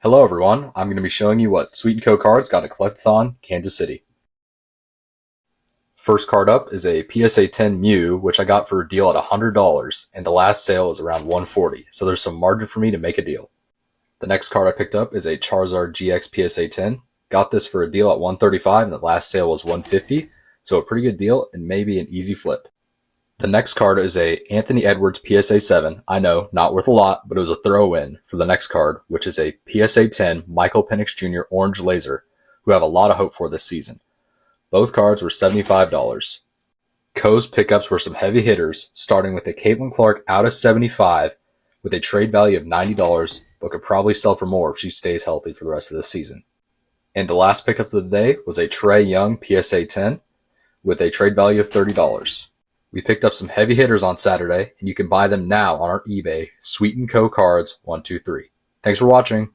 Hello everyone, I'm going to be showing you what Sweet & Co cards got at Collectathon, Kansas City. First card up is a PSA 10 Mew, which I got for a deal at $100, and the last sale was around $140, so there's some margin for me to make a deal. The next card I picked up is a Charizard GX PSA 10. Got this for a deal at $135, and the last sale was $150, so a pretty good deal and maybe an easy flip. The next card is a Anthony Edwards PSA 7. I know, not worth a lot, but it was a throw-in for the next card, which is a PSA 10 Michael Penix Jr. Orange Laser, who I have a lot of hope for this season. Both cards were $75. Co's pickups were some heavy hitters, starting with a Caitlin Clark out of 75 with a trade value of $90, but could probably sell for more if she stays healthy for the rest of the season. And the last pickup of the day was a Trae Young PSA 10 with a trade value of $30. We picked up some heavy hitters on Saturday, and you can buy them now on our eBay, Sweet & Co Cards 123. Thanks for watching.